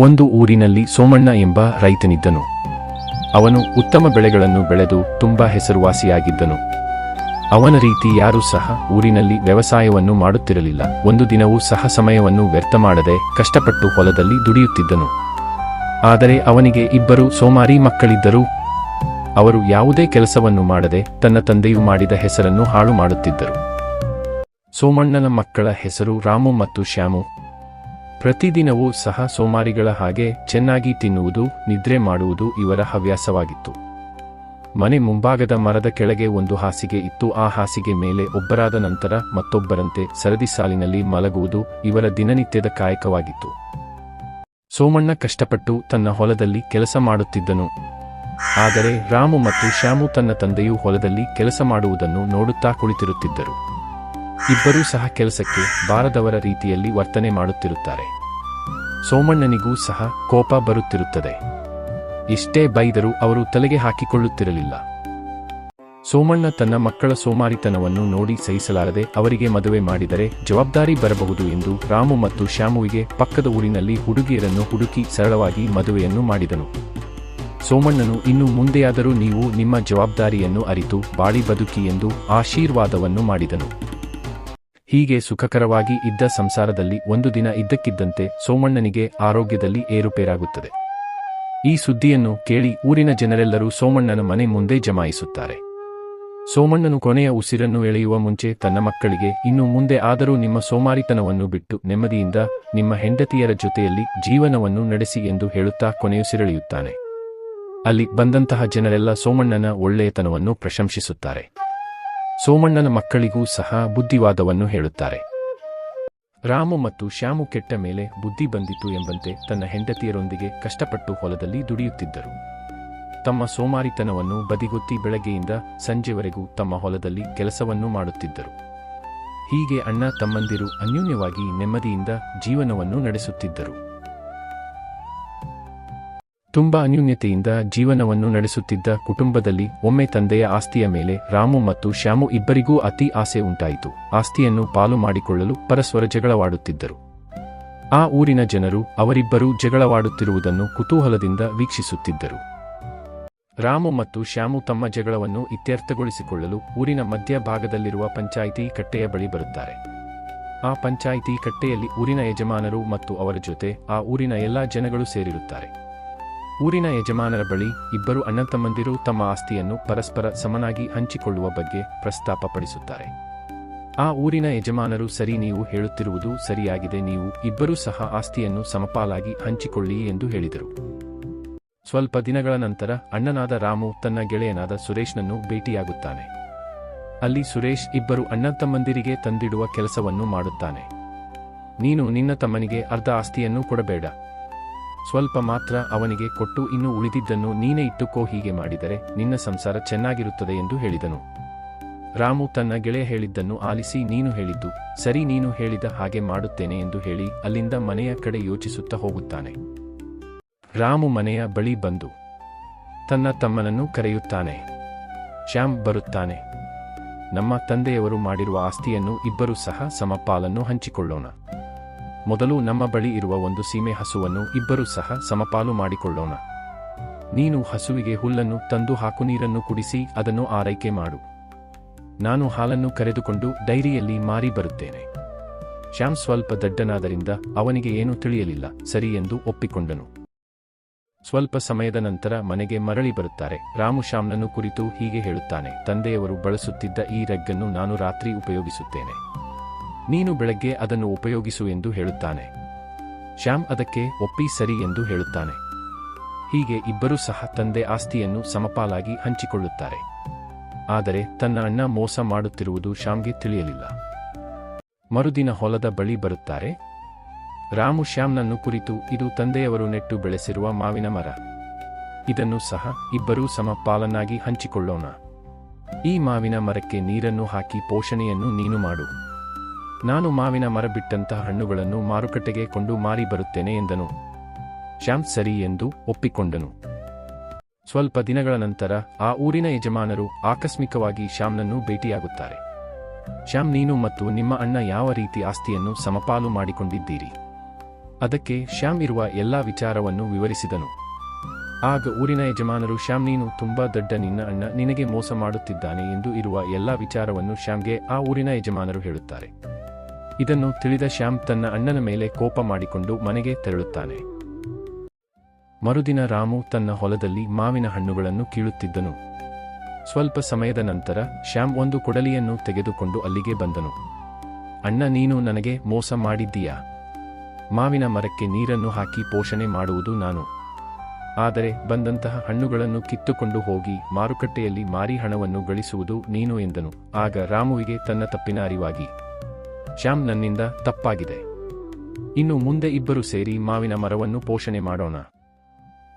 ಒಂದು ಊರಿನಲ್ಲಿ ಸೋಮಣ್ಣ ಎಂಬ ರೈತನಿದ್ದನು. ಅವನು ಉತ್ತಮ ಬೆಳೆಗಳನ್ನು ಬೆಳೆದು ತುಂಬಾ ಹೆಸರುವಾಸಿಯಾಗಿದ್ದನು. ಅವನ ರೀತಿ ಯಾರೂ ಸಹ ಊರಿನಲ್ಲಿ ವ್ಯವಸಾಯವನ್ನು ಮಾಡುತ್ತಿರಲಿಲ್ಲ. ಒಂದು ದಿನವೂ ಸಹ ಸಮಯವನ್ನು ವ್ಯರ್ಥ ಮಾಡದೆ ಕಷ್ಟಪಟ್ಟು ಹೊಲದಲ್ಲಿ ದುಡಿಯುತ್ತಿದ್ದನು. ಆದರೆ ಅವನಿಗೆ ಇಬ್ಬರು ಸೋಮಾರಿ ಮಕ್ಕಳಿದ್ದರು. ಅವರು ಯಾವುದೇ ಕೆಲಸವನ್ನು ಮಾಡದೆ ತನ್ನ ತಂದೆಯು ಮಾಡಿದ ಹೆಸರನ್ನು ಹಾಳು ಮಾಡುತ್ತಿದ್ದರು. ಸೋಮಣ್ಣನ ಮಕ್ಕಳ ಹೆಸರು ರಾಮು ಮತ್ತು ಶ್ಯಾಮು. ಪ್ರತಿದಿನವೂ ಸಹ ಸೋಮಾರಿಗಳ ಹಾಗೆ ಚೆನ್ನಾಗಿ ತಿನ್ನುವುದು, ನಿದ್ರೆ ಮಾಡುವುದು ಇವರ ಹವ್ಯಾಸವಾಗಿತ್ತು. ಮನೆ ಮುಂಭಾಗದ ಮರದ ಕೆಳಗೆ ಒಂದು ಹಾಸಿಗೆ ಇತ್ತು. ಆ ಹಾಸಿಗೆ ಮೇಲೆ ಒಬ್ಬರಾದ ನಂತರ ಮತ್ತೊಬ್ಬರಂತೆ ಸರದಿ ಸಾಲಿನಲ್ಲಿ ಮಲಗುವುದು ಇವರ ದಿನನಿತ್ಯದ ಕಾಯಕವಾಗಿತ್ತು. ಸೋಮಣ್ಣ ಕಷ್ಟಪಟ್ಟು ತನ್ನ ಹೊಲದಲ್ಲಿ ಕೆಲಸ ಮಾಡುತ್ತಿದ್ದನು. ಆದರೆ ರಾಮು ಮತ್ತು ಶ್ಯಾಮು ತನ್ನ ತಂದೆಯು ಹೊಲದಲ್ಲಿ ಕೆಲಸ ಮಾಡುವುದನ್ನು ನೋಡುತ್ತಾ ಕುಳಿತಿರುತ್ತಿದ್ದರು. ಇಬ್ಬರೂ ಸಹ ಕೆಲಸಕ್ಕೆ ಬಾರದವರ ರೀತಿಯಲ್ಲಿ ವರ್ತನೆ ಮಾಡುತ್ತಿರುತ್ತಾರೆ. ಸೋಮಣ್ಣನಿಗೂ ಸಹ ಕೋಪ ಬರುತ್ತಿರುತ್ತದೆ. ಇಷ್ಟೇ ಬೈದರೂ ಅವರು ತಲೆಗೆ ಹಾಕಿಕೊಳ್ಳುತ್ತಿರಲಿಲ್ಲ. ಸೋಮಣ್ಣ ತನ್ನ ಮಕ್ಕಳ ಸೋಮಾರಿತನವನ್ನು ನೋಡಿ ಸಹಿಸಲಾರದೆ ಅವರಿಗೆ ಮದುವೆ ಮಾಡಿದರೆ ಜವಾಬ್ದಾರಿ ಬರಬಹುದು ಎಂದು ರಾಮು ಮತ್ತು ಶ್ಯಾಮುವಿಗೆ ಪಕ್ಕದ ಊರಿನಲ್ಲಿ ಹುಡುಗಿಯರನ್ನು ಹುಡುಕಿ ಸರಳವಾಗಿ ಮದುವೆಯನ್ನು ಮಾಡಿದನು. ಸೋಮಣ್ಣನು ಇನ್ನು ಮುಂದೆಯಾದರೂ ನೀವು ನಿಮ್ಮ ಜವಾಬ್ದಾರಿಯನ್ನು ಅರಿತು ಬಾಳಿ ಬದುಕಿ ಎಂದು ಆಶೀರ್ವಾದವನ್ನು ಮಾಡಿದನು. ಹೀಗೆ ಸುಖಕರವಾಗಿ ಇದ್ದ ಸಂಸಾರದಲ್ಲಿ ಒಂದು ದಿನ ಇದ್ದಕ್ಕಿದ್ದಂತೆ ಸೋಮಣ್ಣನಿಗೆ ಆರೋಗ್ಯದಲ್ಲಿ ಏರುಪೇರಾಗುತ್ತದೆ. ಈ ಸುದ್ದಿಯನ್ನು ಕೇಳಿ ಊರಿನ ಜನರೆಲ್ಲರೂ ಸೋಮಣ್ಣನ ಮನೆ ಮುಂದೆ ಜಮಾಯಿಸುತ್ತಾರೆ. ಸೋಮಣ್ಣನು ಕೊನೆಯ ಉಸಿರನ್ನು ಎಳೆಯುವ ಮುಂಚೆ ತನ್ನ ಮಕ್ಕಳಿಗೆ, ಇನ್ನು ಮುಂದೆ ಆದರೂ ನಿಮ್ಮ ಸೋಮಾರಿತನವನ್ನು ಬಿಟ್ಟು ನೆಮ್ಮದಿಯಿಂದ ನಿಮ್ಮ ಹೆಂಡತಿಯರ ಜೊತೆಯಲ್ಲಿ ಜೀವನವನ್ನು ನಡೆಸಿ ಎಂದು ಹೇಳುತ್ತಾ ಕೊನೆಯುಸಿರೆಳೆಯುತ್ತಾನೆ. ಅಲ್ಲಿ ಬಂದಂತಹ ಜನರೆಲ್ಲ ಸೋಮಣ್ಣನ ಒಳ್ಳೆಯತನವನ್ನು ಪ್ರಶಂಸಿಸುತ್ತಾರೆ. ಸೋಮಣ್ಣನ ಮಕ್ಕಳಿಗೂ ಸಹ ಬುದ್ಧಿವಾದವನ್ನು ಹೇಳುತ್ತಾರೆ. ರಾಮು ಮತ್ತು ಶ್ಯಾಮು ಕೆಟ್ಟ ಮೇಲೆ ಬುದ್ಧಿ ಬಂದಿತು ಎಂಬಂತೆ ತನ್ನ ಹೆಂಡತಿಯರೊಂದಿಗೆ ಕಷ್ಟಪಟ್ಟು ಹೊಲದಲ್ಲಿ ದುಡಿಯುತ್ತಿದ್ದರು. ತಮ್ಮ ಸೋಮಾರಿತನವನ್ನು ಬದಿಗೊತ್ತಿ ಬೆಳಗ್ಗೆಯಿಂದ ಸಂಜೆವರೆಗೂ ತಮ್ಮ ಹೊಲದಲ್ಲಿ ಕೆಲಸವನ್ನು ಮಾಡುತ್ತಿದ್ದರು. ಹೀಗೆ ಅಣ್ಣ ತಮ್ಮಂದಿರು ಅನ್ಯೋನ್ಯವಾಗಿ ನೆಮ್ಮದಿಯಿಂದ ಜೀವನವನ್ನು ನಡೆಸುತ್ತಿದ್ದರು. ತುಂಬಾ ಅನ್ಯೂನ್ಯತೆಯಿಂದ ಜೀವನವನ್ನು ನಡೆಸುತ್ತಿದ್ದ ಕುಟುಂಬದಲ್ಲಿ ಒಮ್ಮೆ ತಂದೆಯ ಆಸ್ತಿಯ ಮೇಲೆ ರಾಮು ಮತ್ತು ಶ್ಯಾಮು ಇಬ್ಬರಿಗೂ ಅತಿ ಆಸೆ ಉಂಟಾಯಿತು. ಆಸ್ತಿಯನ್ನು ಪಾಲು ಮಾಡಿಕೊಳ್ಳಲು ಪರಸ್ಪರ ಜಗಳವಾಡುತ್ತಿದ್ದರು. ಆ ಊರಿನ ಜನರು ಅವರಿಬ್ಬರೂ ಜಗಳವಾಡುತ್ತಿರುವುದನ್ನು ಕುತೂಹಲದಿಂದ ವೀಕ್ಷಿಸುತ್ತಿದ್ದರು. ರಾಮು ಮತ್ತು ಶ್ಯಾಮು ತಮ್ಮ ಜಗಳವನ್ನು ಇತ್ಯರ್ಥಗೊಳಿಸಿಕೊಳ್ಳಲು ಊರಿನ ಮಧ್ಯಭಾಗದಲ್ಲಿರುವ ಪಂಚಾಯಿತಿ ಕಟ್ಟೆಯ ಬಳಿ ಬರುತ್ತಾರೆ. ಆ ಪಂಚಾಯಿತಿ ಕಟ್ಟೆಯಲ್ಲಿ ಊರಿನ ಯಜಮಾನರು ಮತ್ತು ಅವರ ಜೊತೆ ಆ ಊರಿನ ಎಲ್ಲಾ ಜನಗಳು ಸೇರಿರುತ್ತಾರೆ. ಊರಿನ ಯಜಮಾನರ ಬಳಿ ಇಬ್ಬರು ಅಣ್ಣತಮ್ಮಂದಿರು ತಮ್ಮ ಆಸ್ತಿಯನ್ನು ಪರಸ್ಪರ ಸಮನಾಗಿ ಹಂಚಿಕೊಳ್ಳುವ ಬಗ್ಗೆ ಪ್ರಸ್ತಾಪಪಡಿಸುತ್ತಾರೆ. ಆ ಊರಿನ ಯಜಮಾನರು, ಸರಿ, ನೀವು ಹೇಳುತ್ತಿರುವುದು ಸರಿಯಾಗಿದೆ, ನೀವು ಇಬ್ಬರೂ ಸಹ ಆಸ್ತಿಯನ್ನು ಸಮಪಾಲಾಗಿ ಹಂಚಿಕೊಳ್ಳಿ ಎಂದು ಹೇಳಿದರು. ಸ್ವಲ್ಪ ದಿನಗಳ ನಂತರ ಅಣ್ಣನಾದ ರಾಮು ತನ್ನ ಗೆಳೆಯನಾದ ಸುರೇಶ್ನನ್ನು ಭೇಟಿಯಾಗುತ್ತಾನೆ. ಅಲ್ಲಿ ಸುರೇಶ್ ಇಬ್ಬರು ಅಣ್ಣತಮ್ಮಂದಿರಿಗೆ ತಂದಿಡುವ ಕೆಲಸವನ್ನು ಮಾಡುತ್ತಾನೆ. ನೀನು ನಿನ್ನ ತಮ್ಮನಿಗೆ ಅರ್ಧ ಆಸ್ತಿಯನ್ನು ಕೊಡಬೇಡ, ಸ್ವಲ್ಪ ಮಾತ್ರ ಅವನಿಗೆ ಕೊಟ್ಟು ಇನ್ನು ಉಳಿದಿದ್ದನ್ನು ನೀನೇ ಇಟ್ಟುಕೋ, ಹೀಗೆ ಮಾಡಿದರೆ ನಿನ್ನ ಸಂಸಾರ ಚೆನ್ನಾಗಿರುತ್ತದೆ ಎಂದು ಹೇಳಿದನು. ರಾಮು ತನ್ನ ಗೆಳೆಯ ಹೇಳಿದ್ದನ್ನು ಆಲಿಸಿ, ನೀನು ಹೇಳಿದ್ದು ಸರಿ, ನೀನು ಹೇಳಿದ ಹಾಗೆ ಮಾಡುತ್ತೇನೆ ಎಂದು ಹೇಳಿ ಅಲ್ಲಿಂದ ಮನೆಯ ಕಡೆ ಯೋಚಿಸುತ್ತಾ ಹೋಗುತ್ತಾನೆ. ರಾಮು ಮನೆಯ ಬಳಿ ಬಂದು ತನ್ನ ತಮ್ಮನನ್ನು ಕರೆಯುತ್ತಾನೆ. ಶ್ಯಾಮ್ ಬರುತ್ತಾನೆ. ನಮ್ಮ ತಂದೆಯವರು ಮಾಡಿರುವ ಆಸ್ತಿಯನ್ನು ಇಬ್ಬರೂ ಸಹ ಸಮಪಾಲನ್ನು ಹಂಚಿಕೊಳ್ಳೋಣ. ಮೊದಲು ನಮ್ಮ ಬಳಿ ಇರುವ ಒಂದು ಸೀಮೆ ಹಸುವನ್ನು ಇಬ್ಬರೂ ಸಹ ಸಮಪಾಲು ಮಾಡಿಕೊಳ್ಳೋಣ. ನೀನು ಹಸುವಿಗೆ ಹುಲ್ಲನ್ನು ತಂದು ಹಾಕು, ನೀರನ್ನು ಕುಡಿಸಿ ಅದನ್ನು ಆರೈಕೆ ಮಾಡು. ನಾನು ಹಾಲನ್ನು ಕರೆದುಕೊಂಡು ಡೈರಿಯಲ್ಲಿ ಮಾರಿ ಬರುತ್ತೇನೆ. ಶ್ಯಾಮ್ ಸ್ವಲ್ಪ ದಡ್ಡನಾದರಿಂದ ಅವನಿಗೆ ಏನೂ ತಿಳಿಯಲಿಲ್ಲ. ಸರಿ ಎಂದು ಒಪ್ಪಿಕೊಂಡನು. ಸ್ವಲ್ಪ ಸಮಯದ ನಂತರ ಮನೆಗೆ ಮರಳಿ ಬರುತ್ತಾರೆ. ರಾಮು ಶ್ಯಾಮ್ನನ್ನು ಕುರಿತು ಹೀಗೆ ಹೇಳುತ್ತಾನೆ, ತಂದೆಯವರು ಬಳಸುತ್ತಿದ್ದ ಈ ರಗ್ಗನ್ನು ನಾನು ರಾತ್ರಿ ಉಪಯೋಗಿಸುತ್ತೇನೆ, ನೀನು ಬೆಳಗ್ಗೆ ಅದನ್ನು ಉಪಯೋಗಿಸು ಎಂದು ಹೇಳುತ್ತಾನೆ. ಶ್ಯಾಮ್ ಅದಕ್ಕೆ ಒಪ್ಪಿ ಸರಿ ಎಂದು ಹೇಳುತ್ತಾನೆ. ಹೀಗೆ ಇಬ್ಬರೂ ಸಹ ತಂದೆ ಆಸ್ತಿಯನ್ನು ಸಮಪಾಲಾಗಿ ಹಂಚಿಕೊಳ್ಳುತ್ತಾರೆ. ಆದರೆ ತನ್ನ ಅಣ್ಣ ಮೋಸ ಮಾಡುತ್ತಿರುವುದು ಶ್ಯಾಮ್ಗೆ ತಿಳಿಯಲಿಲ್ಲ. ಮರುದಿನ ಹೊಲದ ಬಳಿ ಬರುತ್ತಾರೆ. ರಾಮು ಶ್ಯಾಮ್ನನ್ನು ಕುರಿತು, ಇದು ತಂದೆಯವರು ನೆಟ್ಟು ಬೆಳೆಸಿರುವ ಮಾವಿನ ಮರ, ಇದನ್ನು ಸಹ ಇಬ್ಬರೂ ಸಮಪಾಲನ್ನಾಗಿ ಹಂಚಿಕೊಳ್ಳೋಣ. ಈ ಮಾವಿನ ಮರಕ್ಕೆ ನೀರನ್ನು ಹಾಕಿ ಪೋಷಣೆಯನ್ನು ನೀನು ಮಾಡು, ನಾನು ಮಾವಿನ ಮರ ಬಿಟ್ಟಂತಹ ಹಣ್ಣುಗಳನ್ನು ಮಾರುಕಟ್ಟೆಗೆ ಕೊಂಡು ಮಾರಿ ಬರುತ್ತೇನೆ ಎಂದನು. ಶ್ಯಾಮ್ ಸರಿ ಎಂದು ಒಪ್ಪಿಕೊಂಡನು. ಸ್ವಲ್ಪ ದಿನಗಳ ನಂತರ ಆ ಊರಿನ ಯಜಮಾನರು ಆಕಸ್ಮಿಕವಾಗಿ ಶ್ಯಾಮ್ನನ್ನು ಭೇಟಿಯಾಗುತ್ತಾರೆ. ಶ್ಯಾಮ್, ನೀನು ಮತ್ತು ನಿಮ್ಮ ಅಣ್ಣ ಯಾವ ರೀತಿ ಆಸ್ತಿಯನ್ನು ಸಮಪಾಲು ಮಾಡಿಕೊಂಡಿದ್ದೀರಿ? ಅದಕ್ಕೆ ಶ್ಯಾಮ್ ಇರುವ ಎಲ್ಲಾ ವಿಚಾರವನ್ನು ವಿವರಿಸಿದನು. ಆಗ ಊರಿನ ಯಜಮಾನರು ಶ್ಯಾಮ್, ನೀನು ತುಂಬಾ ದೊಡ್ಡ, ನಿನ್ನ ಅಣ್ಣ ನಿನಗೆ ಮೋಸ ಮಾಡುತ್ತಿದ್ದಾನೆ ಎಂದು ಇರುವ ಎಲ್ಲಾ ವಿಚಾರವನ್ನು ಶ್ಯಾಮ್ಗೆ ಆ ಊರಿನ ಯಜಮಾನರು ಹೇಳುತ್ತಾರೆ. ಇದನ್ನು ತಿಳಿದ ಶ್ಯಾಮ್ ತನ್ನ ಅಣ್ಣನ ಮೇಲೆ ಕೋಪ ಮಾಡಿಕೊಂಡು ಮನೆಗೆ ತೆರಳುತ್ತಾನೆ. ಮರುದಿನ ರಾಮು ತನ್ನ ಹೊಲದಲ್ಲಿ ಮಾವಿನ ಹಣ್ಣುಗಳನ್ನು ಕೀಳುತ್ತಿದ್ದನು. ಸ್ವಲ್ಪ ಸಮಯದ ನಂತರ ಶ್ಯಾಮ್ ಒಂದು ಕೊಡಲಿಯನ್ನು ತೆಗೆದುಕೊಂಡು ಅಲ್ಲಿಗೆ ಬಂದನು. ಅಣ್ಣ, ನೀನು ನನಗೆ ಮೋಸ ಮಾಡಿದ್ದೀಯಾ? ಮಾವಿನ ಮರಕ್ಕೆ ನೀರನ್ನು ಹಾಕಿ ಪೋಷಣೆ ಮಾಡುವುದು ನಾನು, ಆದರೆ ಬಂದಂತಹ ಹಣ್ಣುಗಳನ್ನು ಕಿತ್ತುಕೊಂಡು ಹೋಗಿ ಮಾರುಕಟ್ಟೆಯಲ್ಲಿ ಮಾರಿ ಹಣವನ್ನು ಗಳಿಸುವುದು ನೀನು ಎಂದನು. ಆಗ ರಾಮುವಿಗೆ ತನ್ನ ತಪ್ಪಿನ ಅರಿವಾಗಿ, ಶ್ಯಾಮ್, ನನ್ನಿಂದ ತಪ್ಪಾಗಿದೆ. ಇನ್ನು ಮುಂದೆ ಇಬ್ಬರು ಸೇರಿ ಮಾವಿನ ಮರವನ್ನು ಪೋಷಣೆ ಮಾಡೋಣ.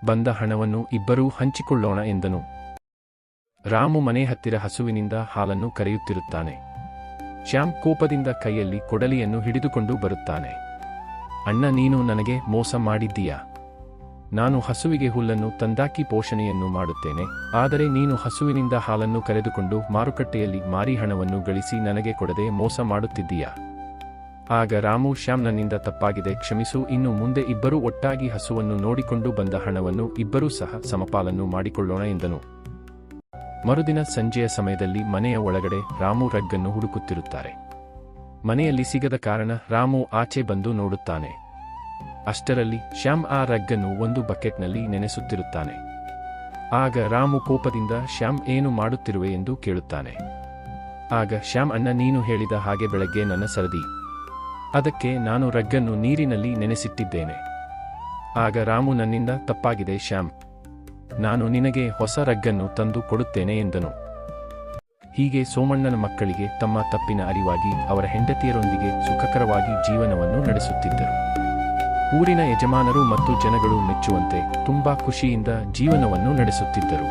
ಬಂದ ಹಣವನ್ನು ಇಬ್ಬರೂ ಹಂಚಿಕೊಳ್ಳೋಣ ಎಂದನು. ರಾಮು ಮನೆ ಹತ್ತಿರ ಹಸುವಿನಿಂದ ಹಾಲನ್ನು ಕರೆಯುತ್ತಿರುತ್ತಾನೆ. ಶ್ಯಾಮ್ ಕೋಪದಿಂದ ಕೈಯಲ್ಲಿ ಕೊಡಲಿಯನ್ನು ಹಿಡಿದುಕೊಂಡು ಬರುತ್ತಾನೆ. ಅಣ್ಣ, ನೀನು ನನಗೆ ಮೋಸ ಮಾಡಿದ್ದೀಯಾ? ನಾನು ಹಸುವಿಗೆ ಹುಲ್ಲನ್ನು ತಂದಾಕಿ ಪೋಷಣೆಯನ್ನು ಮಾಡುತ್ತೇನೆ, ಆದರೆ ನೀನು ಹಸುವಿನಿಂದ ಹಾಲನ್ನು ಕರೆದುಕೊಂಡು ಮಾರುಕಟ್ಟೆಯಲ್ಲಿ ಮಾರಿ ಹಣವನ್ನು ಗಳಿಸಿ ನನಗೆ ಕೊಡದೆ ಮೋಸ ಮಾಡುತ್ತಿದ್ದೀಯಾ? ಆಗ ರಾಮು, ಶ್ಯಾಮ್, ನನ್ನಿಂದ ತಪ್ಪಾಗಿದೆ, ಕ್ಷಮಿಸು. ಇನ್ನು ಮುಂದೆ ಇಬ್ಬರೂ ಒಟ್ಟಾಗಿ ಹಸುವನ್ನು ನೋಡಿಕೊಂಡು ಬಂದ ಹಣವನ್ನು ಇಬ್ಬರೂ ಸಹ ಸಮಪಾಲನ್ನು ಮಾಡಿಕೊಳ್ಳೋಣ ಎಂದನು. ಮರುದಿನ ಸಂಜೆಯ ಸಮಯದಲ್ಲಿ ಮನೆಯ ಒಳಗಡೆ ರಾಮು ರಗ್ಗನ್ನು ಹುಡುಕುತ್ತಿರುತ್ತಾರೆ. ಮನೆಯಲ್ಲಿ ಸಿಗದ ಕಾರಣ ರಾಮು ಆಚೆ ಬಂದು ನೋಡುತ್ತಾನೆ. ಅಷ್ಟರಲ್ಲಿ ಶ್ಯಾಮ್ ಆ ರಗ್ಗನ್ನು ಒಂದು ಬಕೆಟ್ನಲ್ಲಿ ನೆನೆಸುತ್ತಿರುತ್ತಾನೆ. ಆಗ ರಾಮು ಕೋಪದಿಂದ, ಶ್ಯಾಮ್, ಏನು ಮಾಡುತ್ತಿರುವೆ ಎಂದು ಕೇಳುತ್ತಾನೆ. ಆಗ ಶ್ಯಾಮ್, ಅಣ್ಣ, ನೀನು ಹೇಳಿದ ಹಾಗೆ ಬೆಳಗ್ಗೆ ನನ್ನ ಸರದಿ, ಅದಕ್ಕೆ ನಾನು ರಗ್ಗನ್ನು ನೀರಿನಲ್ಲಿ ನೆನೆಸಿಟ್ಟಿದ್ದೇನೆ. ಆಗ ರಾಮು, ನನ್ನಿಂದ ತಪ್ಪಾಗಿದೆ ಶ್ಯಾಮ್, ನಾನು ನಿನಗೆ ಹೊಸ ರಗ್ಗನ್ನು ತಂದು ಕೊಡುತ್ತೇನೆ ಎಂದನು. ಹೀಗೆ ಸೋಮಣ್ಣನ ಮಕ್ಕಳಿಗೆ ತಮ್ಮ ತಪ್ಪಿನ ಅರಿವಾಗಿ ಅವರ ಹೆಂಡತಿಯರೊಂದಿಗೆ ಸುಖಕರವಾಗಿ ಜೀವನವನ್ನು ನಡೆಸುತ್ತಿದ್ದರು. ಊರಿನ ಯಜಮಾನರು ಮತ್ತು ಜನಗಳು ಮೆಚ್ಚುವಂತೆ ತುಂಬಾ ಖುಷಿಯಿಂದ ಜೀವನವನ್ನು ನಡೆಸುತ್ತಿದ್ದರು.